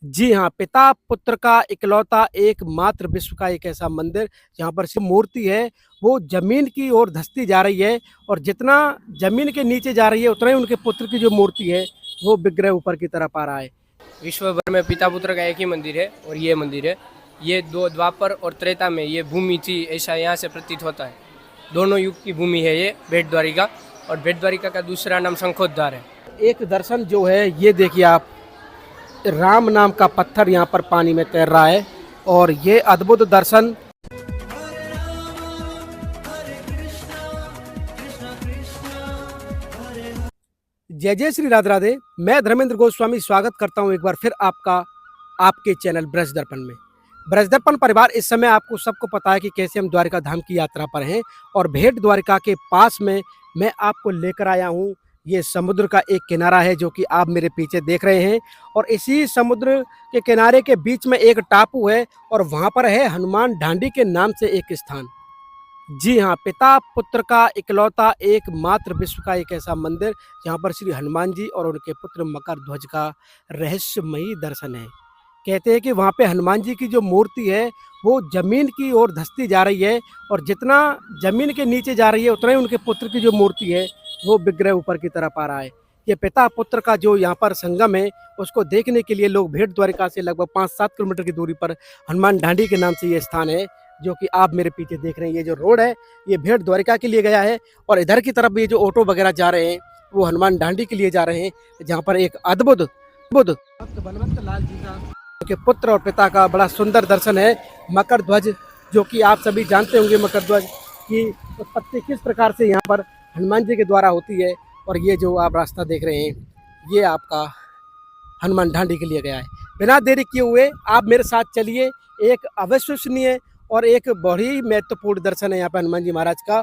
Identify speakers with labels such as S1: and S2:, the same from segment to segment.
S1: जी हाँ, पिता पुत्र का इकलौता एकमात्र विश्व का एक ऐसा मंदिर जहाँ पर शिव मूर्ति है, वो ज़मीन की ओर धँसती जा रही है और जितना ज़मीन के नीचे जा रही है, उतना ही उनके पुत्र की जो मूर्ति है, वो विग्रह ऊपर की तरफ आ रहा है।
S2: विश्व भर में पिता पुत्र का एक ही मंदिर है और ये मंदिर है। ये दो द्वापर और त्रेता में ये भूमि थी, ऐसा यहाँ से प्रतीत होता है। दोनों युग की भूमि है ये भेट द्वारिका, और भेट द्वारिका का दूसरा नाम शंखोद्धार है।
S1: एक दर्शन जो है, ये देखिए आप, राम नाम का पत्थर यहाँ पर पानी में तैर रहा है और ये अद्भुत दर्शन जय जय श्री राधे राधे। मैं धर्मेंद्र गोस्वामी स्वागत करता हूं एक बार फिर आपका आपके चैनल ब्रज दर्पण में। ब्रज दर्पण परिवार, इस समय आपको सबको पता है कि कैसे हम द्वारिका धाम की यात्रा पर हैं और भेट द्वारिका के पास में मैं आपको लेकर आया हूं। ये समुद्र का एक किनारा है जो कि आप मेरे पीछे देख रहे हैं और इसी समुद्र के किनारे के बीच में एक टापू है और वहां पर है हनुमान ढांडी के नाम से एक स्थान। जी हाँ, पिता पुत्र का इकलौता एकमात्र विश्व का एक ऐसा मंदिर जहाँ पर श्री हनुमान जी और उनके पुत्र मकर ध्वज का रहस्यमयी दर्शन है। कहते हैं कि वहाँ पे हनुमान जी की जो मूर्ति है, वो ज़मीन की ओर धँसती जा रही है और जितना ज़मीन के नीचे जा रही है, उतना ही उनके पुत्र की जो मूर्ति है, वो विग्रह ऊपर की तरफ आ रहा है। ये पिता पुत्र का जो यहाँ पर संगम है, उसको देखने के लिए लोग भेट द्वारिका से लगभग 5-7 किलोमीटर की दूरी पर हनुमान ढांडी के नाम से ये स्थान है, जो कि आप मेरे पीछे देख रहे हैं। ये जो रोड है, ये भेट द्वारिका के लिए गया है और इधर की तरफ ये जो ऑटो वगैरह जा रहे हैं, वो हनुमान ढांडी के लिए जा रहे हैं, जहाँ पर एक अद्भुत बुद्ध बलवंत लाल जी का के पुत्र और पिता का बड़ा सुंदर दर्शन है। मकर ध्वज, जो कि आप सभी जानते होंगे मकर ध्वज की उत्पत्ति किस प्रकार से यहाँ पर हनुमान जी के द्वारा होती है। और ये जो आप रास्ता देख रहे हैं, ये आपका हनुमान ढांडी के लिए गया है। बिना देरी किए हुए आप मेरे साथ चलिए। एक अविश्वसनीय और एक बड़ी महत्वपूर्ण दर्शन है यहाँ पे हनुमान जी महाराज का,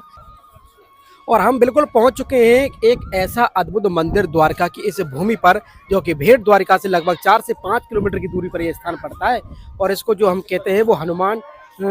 S1: और हम बिल्कुल पहुंच चुके हैं एक ऐसा अद्भुत मंदिर द्वारका की इस भूमि पर, जो कि भेट द्वारिका से लगभग 4 से 5 किलोमीटर की दूरी पर यह स्थान पड़ता है। और इसको जो हम कहते हैं वो हनुमान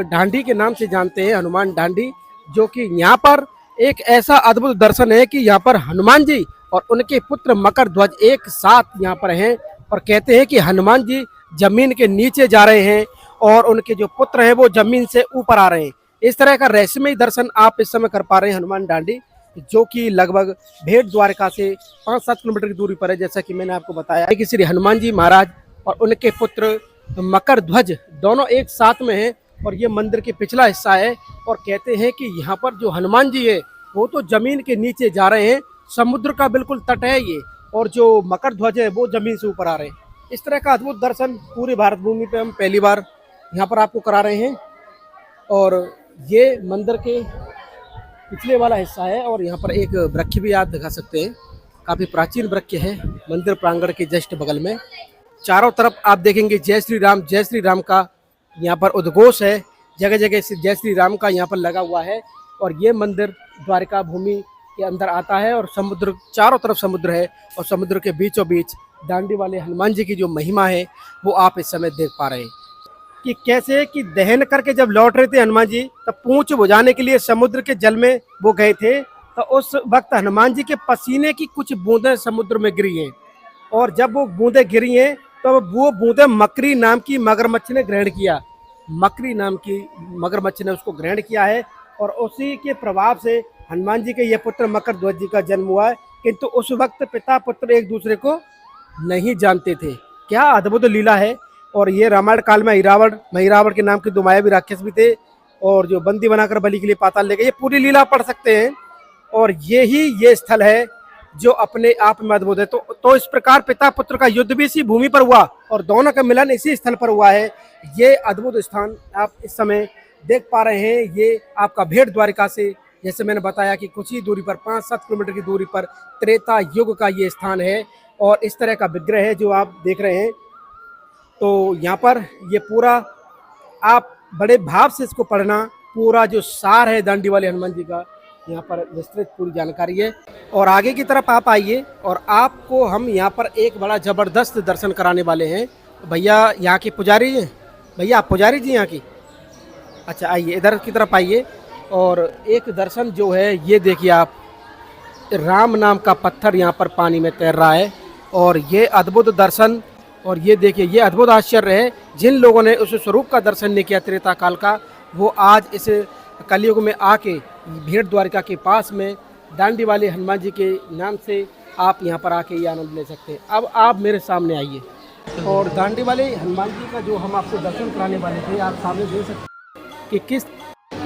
S1: ढांडी के नाम से जानते हैं, हनुमान ढांडी, जो कि यहाँ पर एक ऐसा अद्भुत दर्शन है कि यहाँ पर हनुमान जी और उनके पुत्र मकर ध्वज एक साथ यहाँ पर हैं और कहते हैं कि हनुमान जी जमीन के नीचे जा रहे हैं और उनके जो पुत्र हैं वो जमीन से ऊपर आ रहे हैं। इस तरह का रहस्यमय दर्शन आप इस समय कर पा रहे हैं हनुमान ढांडी, जो कि लगभग भेट द्वारिका से 5-7 किलोमीटर की दूरी पर है। जैसा कि मैंने आपको बताया कि श्री हनुमान जी महाराज और उनके पुत्र मकर ध्वज दोनों एक साथ में हैं और ये मंदिर के पिछला हिस्सा है। और कहते हैं कि यहाँ पर जो हनुमान जी है, वो तो जमीन के नीचे जा रहे हैं, समुद्र का बिल्कुल तट है ये, और जो मकर ध्वज है वो जमीन से ऊपर आ रहे हैं। इस तरह का अद्भुत दर्शन पूरी भारत भूमि पे हम पहली बार यहाँ पर आपको करा रहे हैं। और ये मंदिर के पिछले वाला हिस्सा है और यहाँ पर एक वृक्ष भी आप दिखा सकते हैं, काफ़ी प्राचीन वृक्ष है मंदिर प्रांगण के जस्ट बगल में। चारों तरफ आप देखेंगे जय श्री राम का यहाँ पर उद्घोष है, जगह जगह से जय श्री राम का यहाँ पर लगा हुआ है। और ये मंदिर द्वारिका भूमि के अंदर आता है और समुद्र, चारों तरफ समुद्र है और समुद्र के बीचों बीच डांडी वाले हनुमान जी की जो महिमा है वो आप इस समय देख पा रहे हैं कि कैसे कि दहन करके जब लौट रहे थे हनुमान जी, तब पूंछ बुझाने के लिए समुद्र के जल में वो गए थे। तो उस वक्त हनुमान जी के पसीने की कुछ बूंदें समुद्र में गिरी हैं और जब वो बूंदें गिरी हैं तो वो बूंदें मकरी नाम की मगरमच्छ ने ग्रहण किया। मकरी नाम की मगरमच्छ ने उसको ग्रहण किया है और उसी के प्रभाव से हनुमान जी के ये पुत्र मकर ध्वज जी का जन्म हुआ है। किंतु उस वक्त पिता पुत्र एक दूसरे को नहीं जानते थे। क्या अद्भुत लीला है। और ये रामायण काल में महिरावण के नाम के 2 मायावी राक्षस भी थे और जो बंदी बनाकर बलि के लिए पाताल ले गए। ये पूरी लीला पढ़ सकते हैं और ये स्थल है जो अपने आप में अद्भुत है। तो इस प्रकार पिता पुत्र का युद्ध भी इसी भूमि पर हुआ और दोनों का मिलन इसी स्थल पर हुआ है। ये अद्भुत स्थान आप इस समय देख पा रहे हैं। ये आपका भेट द्वारिका से, जैसे मैंने बताया कि कुछ ही दूरी पर 5-7 किलोमीटर की दूरी पर त्रेता युग का ये स्थान है और इस तरह का विग्रह है जो आप देख रहे हैं। तो यहाँ पर ये पूरा आप बड़े भाव से इसको पढ़ना, पूरा जो सार है दांडी वाले हनुमान जी का, यहाँ पर विस्तृत पूरी जानकारी है। और आगे की तरफ आप आइए और आपको हम यहाँ पर एक बड़ा ज़बरदस्त दर्शन कराने वाले हैं। भैया यहाँ के पुजारी हैं, भैया आप पुजारी जी यहाँ की? अच्छा, आइए इधर की तरफ आइए। और एक दर्शन जो है, ये देखिए आप, राम नाम का पत्थर यहाँ पर पानी में तैर रहा है और ये अद्भुत दर्शन और ये देखिए ये अद्भुत आश्चर्य है, जिन लोगों ने उस स्वरूप का दर्शन नहीं किया त्रेता काल का, वो आज इस कलयुग में आके भेंट द्वारिका के पास में दांडी वाले हनुमान जी के नाम से आप यहाँ पर आके ये आनंद ले सकते हैं। अब आप मेरे सामने आइए और दांडी वाले हनुमान जी का जो हम आपको दर्शन कराने वाले थे, आप सामने देख सकते हैं कि किस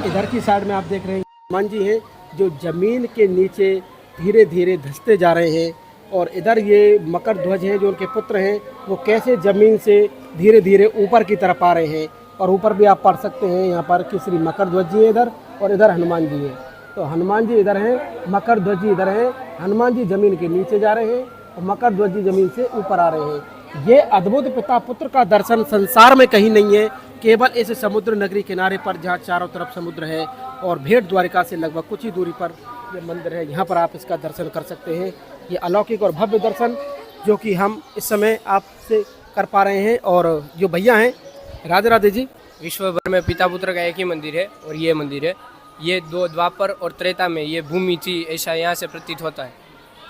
S1: इधर की साइड में आप देख रहे हैं हनुमान जी हैं जो जमीन के नीचे धीरे धीरे धंसते जा रहे हैं, और इधर ये मकर ध्वज हैं जो उनके पुत्र हैं वो कैसे जमीन से धीरे धीरे ऊपर की तरफ आ रहे हैं। और ऊपर भी आप पढ़ सकते हैं यहाँ पर कि श्री मकर ध्वज जी है इधर और इधर हनुमान जी है। तो हनुमान जी इधर हैं, मकर ध्वज जी इधर हैं, हनुमान जी जमीन के नीचे जा रहे हैं और मकर ध्वज जी जमीन से ऊपर आ रहे हैं। ये अद्भुत पिता पुत्र का दर्शन संसार में कहीं नहीं है, केवल इस समुद्र नगरी किनारे पर जहाँ चारों तरफ समुद्र है और भेंट द्वारिका से लगभग कुछ ही दूरी पर ये मंदिर है, यहाँ पर आप इसका दर्शन कर सकते हैं। ये अलौकिक और भव्य दर्शन जो कि हम इस समय आपसे कर पा रहे हैं। और जो भैया हैं, राधे राधे जी।
S2: विश्व भर में पिता पुत्र का एक ही मंदिर है और ये मंदिर है। ये दो द्वापर और त्रेता में ये भूमि थी, ऐसा यहाँ से प्रतीत होता है।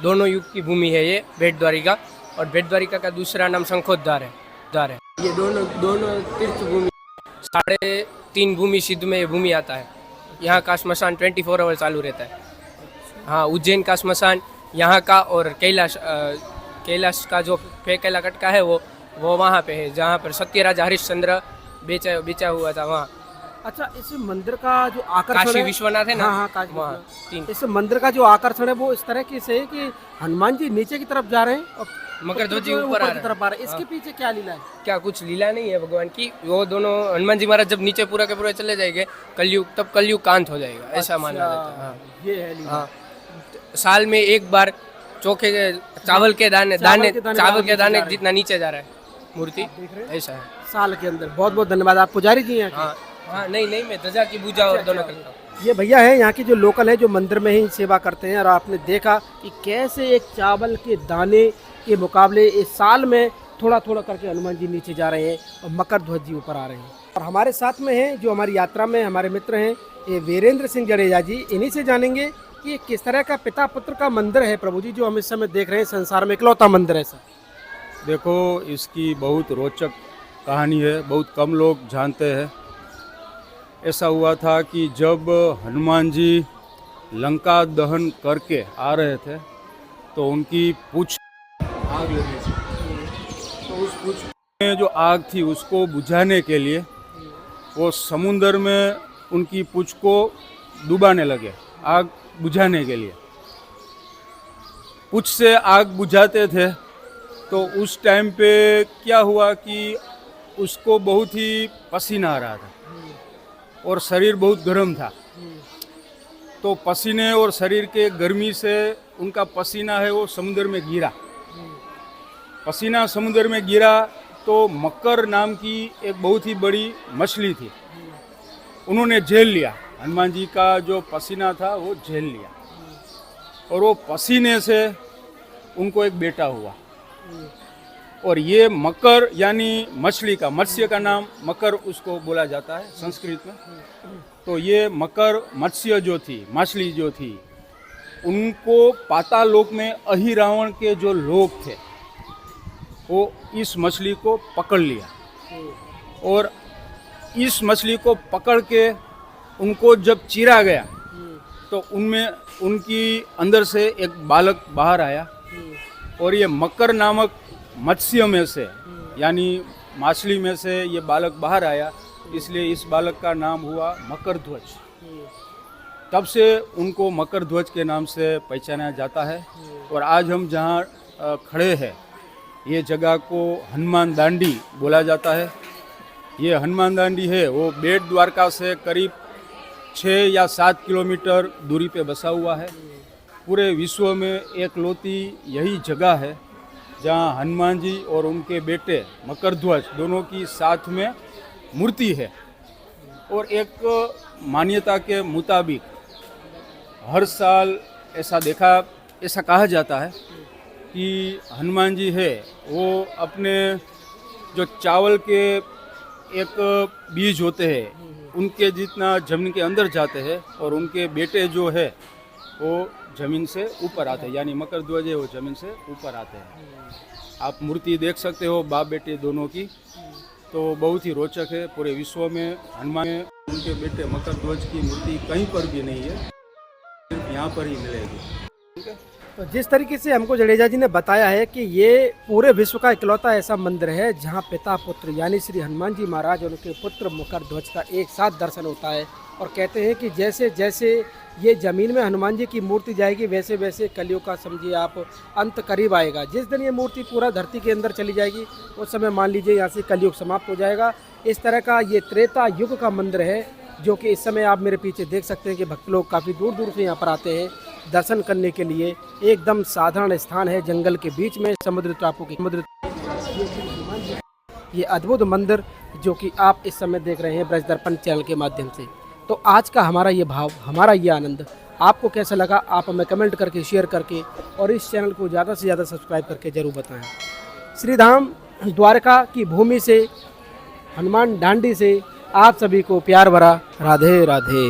S2: दोनों युग की भूमि है ये भेंट द्वारिका, और भेंट द्वारिका का दूसरा नाम शंखोद्धार है। ये दोनों तीर्थ भूमि, 3.5 भूमि सिद्ध में ये भूमि आता है। यहाँ का श्मशान 24 आवर चालू रहता है। हाँ, उज्जैन का श्मशान यहाँ का, और कैलाश का जो फेकेला कटका है वो वहाँ पे है जहाँ पर सत्यराज हरिश्चंद्र बेचा हुआ था वहाँ।
S1: अच्छा, इस मंदिर का जो आकर्षण
S2: काशी
S1: है,
S2: विश्वनाथ है ना,
S1: हाँ काशी
S2: वहाँ
S1: विश्वनाथ।
S2: 3
S1: इस मंदिर का जो आकर्षण है वो इस तरह की से है कि हनुमान जी नीचे की तरफ जा रहे हैं और
S2: मकर ध्वज जी
S1: ऊपर
S2: ऊपर
S1: की तरफ आ रहे हैं। इसके
S2: हाँ।
S1: पीछे क्या लीला है?
S2: क्या कुछ लीला नहीं है भगवान की। वो दोनों हनुमान जी महाराज जब नीचे पूरा के पूरा चले जाएंगे तब कलयुग कांत हो जाएगा, ऐसा माना जाता है। हाँ।
S1: ये है लीला।
S2: हाँ, साल में एक बार चोखे के चावल के दाने जितना नीचे जा रहा है मूर्ति, ऐसा है
S1: साल के अंदर। बहुत बहुत धन्यवाद। आप पुजारी जी हैं?
S2: हाँ हाँ, नहीं मैं ध्वजा की पूजा और दोनों करता हूँ।
S1: ये भैया है यहाँ की जो लोकल है, जो मंदिर में ही सेवा करते हैं, और आपने देखा कि कैसे एक चावल के दाने के मुकाबले इस साल में थोड़ा थोड़ा करके हनुमान जी नीचे जा रहे हैं और मकर ध्वज जी ऊपर आ रहे हैं। और हमारे साथ में है जो हमारी यात्रा में हमारे मित्र हैं, ये वीरेंद्र सिंह जडेजा जी। इन्हीं से जानेंगे कि किस तरह का पिता पुत्र का मंदिर है प्रभु जी जो हम इस समय देख रहे हैं, संसार में इकलौता मंदिर है सर।
S3: देखो, इसकी बहुत रोचक कहानी है, बहुत कम लोग जानते हैं। ऐसा हुआ था कि जब हनुमान जी लंका दहन करके आ रहे थे तो उनकी पूंछ आग लगी थी। तो उस पूंछ में जो आग थी उसको बुझाने के लिए वो समुद्र में उनकी पूंछ को डुबाने लगे, आग बुझाने के लिए। पूंछ से आग बुझाते थे तो उस टाइम पे क्या हुआ कि उसको बहुत ही पसीना आ रहा था और शरीर बहुत गर्म था। तो पसीने और शरीर के गर्मी से उनका पसीना है वो समुद्र में गिरा। पसीना समुद्र में गिरा तो मकर नाम की एक बहुत ही बड़ी मछली थी, उन्होंने झेल लिया। हनुमान जी का जो पसीना था वो झेल लिया और वो पसीने से उनको एक बेटा हुआ। और ये मकर यानी मछली का, मत्स्य का नाम मकर उसको बोला जाता है संस्कृत में। तो ये मकर मत्स्य जो थी, मछली जो थी, उनको पाताल लोक में अहिरावण के जो लोग थे वो इस मछली को पकड़ लिया और इस मछली को पकड़ के उनको जब चीरा गया तो उनमें उनकी अंदर से एक बालक बाहर आया और ये मकर नामक मत्स्य में से यानी मछली में से ये बालक बाहर आया, इसलिए इस बालक का नाम हुआ मकर ध्वज। तब से उनको मकर ध्वज के नाम से पहचाना जाता है। और आज हम जहाँ खड़े हैं ये जगह को हनुमान दांडी बोला जाता है। ये हनुमान दांडी है वो भेंट द्वारका से करीब 6 या 7 किलोमीटर दूरी पे बसा हुआ है। पूरे विश्व में एकलौती यही जगह है जहाँ हनुमान जी और उनके बेटे मकर ध्वज दोनों की साथ में मूर्ति है। और एक मान्यता के मुताबिक हर साल ऐसा कहा जाता है कि हनुमान जी है वो अपने जो चावल के एक बीज होते हैं उनके जितना जमीन के अंदर जाते हैं और उनके बेटे जो है वो जमीन से ऊपर आते हैं, यानी मकर ध्वज है वो जमीन से ऊपर आते हैं। आप मूर्ति देख सकते हो बाप बेटे दोनों की, तो बहुत ही रोचक है। पूरे विश्व में हनुमान उनके बेटे मकर ध्वज की मूर्ति कहीं पर भी नहीं है, सिर्फ यहाँ पर ही मिलेगी। ठीक है।
S1: तो जिस तरीके से हमको जडेजा जी ने बताया है कि ये पूरे विश्व का इकलौता ऐसा मंदिर है जहाँ पिता पुत्र यानी श्री हनुमान जी महाराज और उनके पुत्र मकर ध्वज का एक साथ दर्शन होता है। और कहते हैं कि जैसे जैसे ये ज़मीन में हनुमान जी की मूर्ति जाएगी वैसे वैसे कलयुग का समझिए आप अंत करीब आएगा। जिस दिन ये मूर्ति पूरा धरती के अंदर चली जाएगी उस समय मान लीजिए यहाँ से कलयुग समाप्त हो जाएगा। इस तरह का ये त्रेता युग का मंदिर है जो कि इस समय आप मेरे पीछे देख सकते हैं कि भक्त लोग काफ़ी दूर दूर से यहाँ पर आते हैं दर्शन करने के लिए। एकदम साधारण स्थान है, जंगल के बीच में समुद्र टापू की ये अद्भुत मंदिर जो कि आप इस समय देख रहे हैं ब्रज दर्पण चैनल के माध्यम से। तो आज का हमारा ये भाव, हमारा ये आनंद आपको कैसा लगा आप हमें कमेंट करके, शेयर करके और इस चैनल को ज़्यादा से ज़्यादा सब्सक्राइब करके ज़रूर बताएं। श्रीधाम द्वारका की भूमि से, हनुमान डांडी से आप सभी को प्यार भरा राधे राधे।